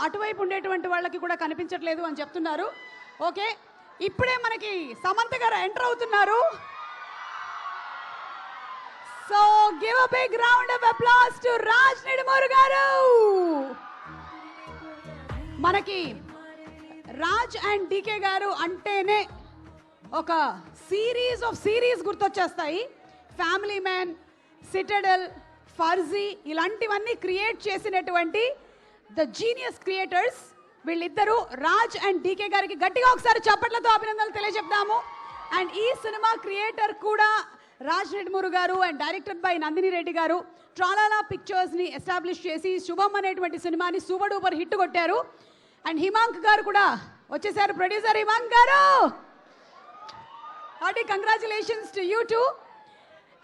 అటువైపు ఉండేటువంటి వాళ్ళకి కూడా కనిపించట్లేదు అని చెప్తున్నారు. ఓకే, ఇప్పుడే మనకి సమంత గారు ఎంటర్ అవుతున్నారు. So give a big round of applause to Raj Nidumoru గారు. మనకి రాజ్ అండ్ డీకే గారు అంటేనే ఒక సిరీస్ గుర్తొచ్చేస్తాయి. ఫ్యామిలీ మ్యాన్, సిటడెల్, ఫర్జీ ఇలాంటివన్నీ క్రియేట్ చేసినటువంటి ద జీనియస్ క్రియేటర్స్ వీళ్ళిద్దరూ. రాజ్ అండ్ డీకే గారికి గట్టిగా ఒకసారి చప్పట్లతో అభినందనలు తెలియజెప్తాము. అండ్ ఈ సినిమా క్రియేటర్ కూడా రాజ్ నిడుమూరు గారు and director by Nandini Reddy గారు. ట్రాలాలా పిక్చర్స్ని ఎస్టాబ్లిష్ చేసి శుభం అనేటువంటి సినిమాని సూపర్ డూపర్ హిట్ కొట్టారు. అండ్ హిమాంక్ గారు కూడా వచ్చేసారు, ప్రొడ్యూసర్ హిమాంక్ గారు. Hearty congratulations to you two.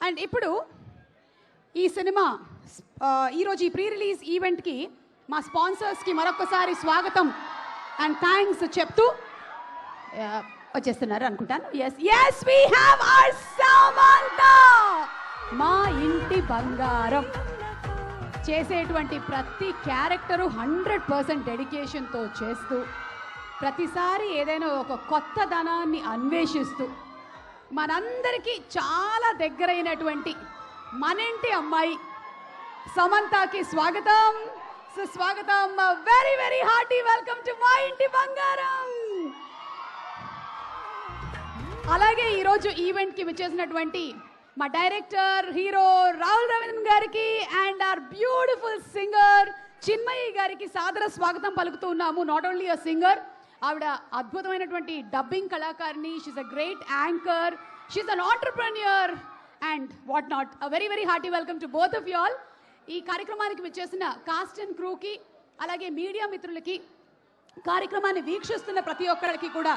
And ఇప్పుడు ఈ సినిమా ఈరోజు ఈ ప్రీ రిలీజ్ ఈవెంట్కి మా స్పాన్సర్స్కి మరొకసారి స్వాగతం అండ్ థ్యాంక్స్ చెప్తూ వచ్చేస్తున్నారు అనుకుంటాను. Yes we have our Samantha, మా ఇంటి బంగారం. చేసేటువంటి ప్రతి క్యారెక్టరు 100% డెడికేషన్తో చేస్తూ ప్రతిసారి ఏదైనా ఒక కొత్త ధనాన్ని అన్వేషిస్తూ మనందరికీ చాలా దగ్గరైనటువంటి మనింటి అమ్మాయి సమంతకి స్వాగతం, సుస్వాగతం. Very very hearty welcome to మా ఇంటి బంగారం. అలాగే ఈరోజు ఈవెంట్కి విచ్చేసినటువంటి మా డైరెక్టర్ హీరో రాహుల్ రవీంద్రన్ గారికి and our beautiful singer Chinmayi గారికి సాదర స్వాగతం పలుకుతూ ఉన్నాము. నాట్ ఓన్లీ అ సింగర్, ఆవిడ అద్భుతమైనటువంటి డబ్బింగ్ కళాకారిణి. She's a great anchor, she's an entrepreneur and what not. A very very hearty welcome to both of you all. ఈ కార్యక్రమానికి విచ్చేసిన కాస్ట్ అండ్ క్రూకి, అలాగే మీడియా మిత్రులకి, కార్యక్రమాన్ని వీక్షిస్తున్న ప్రతి ఒక్కరికి కూడా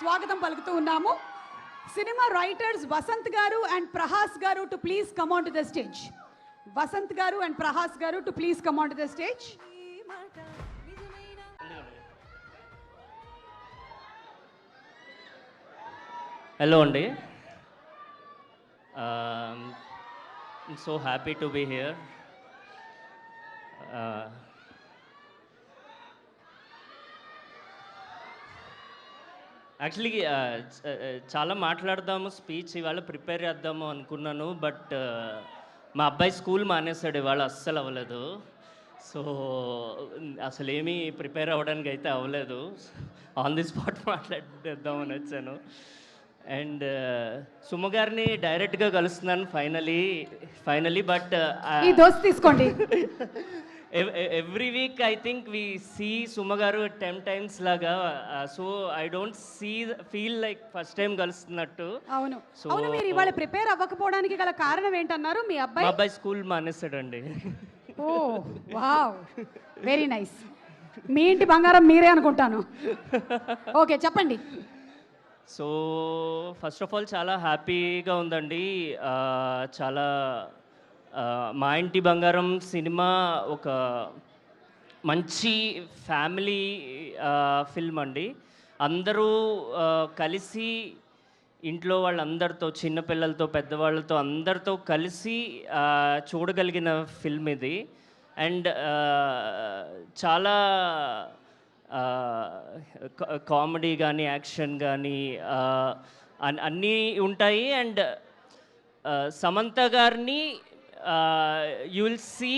స్వాగతం పలుకుతూ ఉన్నాము. Cinema writers Vasant garu and Prahas garu to please come on to the stage. Vasanth garu and Prahas garu to please come on to the stage. Hello అండి, I'm so happy to be here. Actually చాలా మాట్లాడదాము, స్పీచ్ ఇవాళ ప్రిపేర్ చేద్దాము అనుకున్నాను. బట్ మా అబ్బాయి స్కూల్ మానేశాడు ఇవాళ, అస్సలు అవ్వలేదు. సో అసలు ఏమీ ప్రిపేర్ అవ్వడానికి అయితే అవ్వలేదు. ఆన్ ది స్పాట్ మాట్లాడేద్దామని వచ్చాను. అండ్ సుమ గారిని డైరెక్ట్గా కలుస్తున్నాను ఫైనలీ. బట్ ఈ దోస్త్ తీసుకోండి. Every week I think we see Suma గారు 10 times లాగా. So I don't feel like first time కలుస్తున్నట్టు. అవును అవును, మీరు ఇవాళ ప్రిపేర్ అవ్వకపోవడానికి గల కారణం ఏంటన్నారు? మీ అబ్బాయి స్కూల్ మానేస్తాడండి. ఓ వావ్, వెరీ నైస్. మీ ఇంటి బంగారం మీరే అనుకుంటాను. ఓకే, చెప్పండి. సో ఫస్ట్ ఆఫ్ ఆల్ చాలా హ్యాపీగా ఉందండి. చాలా మా ఇంటి బంగారం సినిమా ఒక మంచి ఫ్యామిలీ ఫిల్మ్ అండి. అందరూ కలిసి ఇంట్లో వాళ్ళందరితో, చిన్నపిల్లలతో, పెద్దవాళ్ళతో అందరితో కలిసి చూడగలిగిన ఫిల్మ్ ఇది. అండ్ చాలా కామెడీ కానీ, యాక్షన్ కానీ అన్నీ ఉంటాయి. అండ్ సమంత గారిని యూ విల్ సీ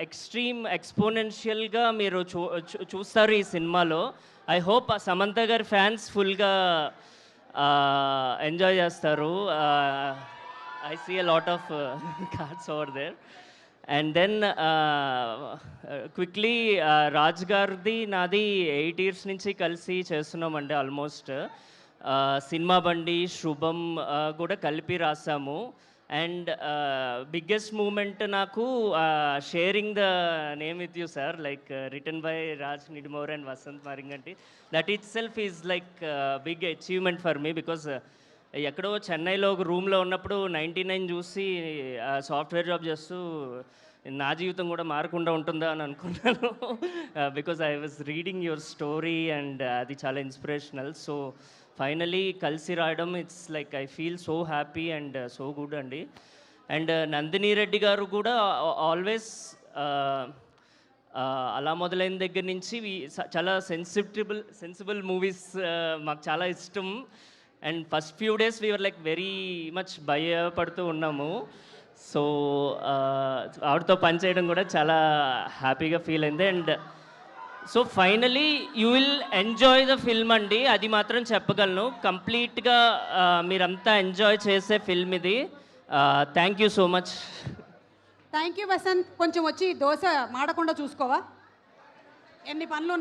ఎక్స్ట్రీమ్ ఎక్స్పోనెన్షియల్గా మీరు చూస్తారు ఈ సినిమాలో. ఐ హోప్ సమంత గారి ఫ్యాన్స్ ఫుల్గా ఎంజాయ్ చేస్తారు. I see a lot of cards over there. And then quickly Raj గారిది నాది 8 years నుంచి కలిసి చేస్తున్నామండి ఆల్మోస్ట్. సినిమా బండి, శుభం కూడా కలిపి రాసాము. అండ్ బిగ్గెస్ట్ మూమెంట్ నాకు sharing the name with you sir, like written by Raj Nidumoru and Vasanth Maringanti. That itself is like big achievement for me. Because ఎక్కడో చెన్నైలో ఒక రూమ్లో ఉన్నప్పుడు 99 చూసి సాఫ్ట్వేర్ జాబ్ చేస్తూ నా జీవితం కూడా మారకుండా ఉంటుందా అని అనుకున్నాను. Because I was reading your story and అది చాలా ఇన్స్పిరేషనల్. సో ఫైనలీ కలిసి రాయడం, it's like I feel so happy and so good అండి. అండ్ నందిని రెడ్డి గారు కూడా ఆల్వేస్ అలా మొదలైన దగ్గర నుంచి చాలా సెన్సిబుల్ మూవీస్ మాకు చాలా ఇష్టం. And first few days we are like very much భయపడుతూ ఉన్నాము. సో ఆవిడతో పనిచేయడం కూడా చాలా హ్యాపీగా ఫీల్ అయింది. And so finally you will enjoy the film అండి, అది మాత్రం చెప్పగలను. కంప్లీట్గా మీరంతా ఎంజాయ్ చేసే ఫిల్మ్ ఇది. Thank you so much. Thank you Vasanth. కొంచెం వచ్చి దోశ మాడకుండా చూసుకోవా, ఎన్ని పనులు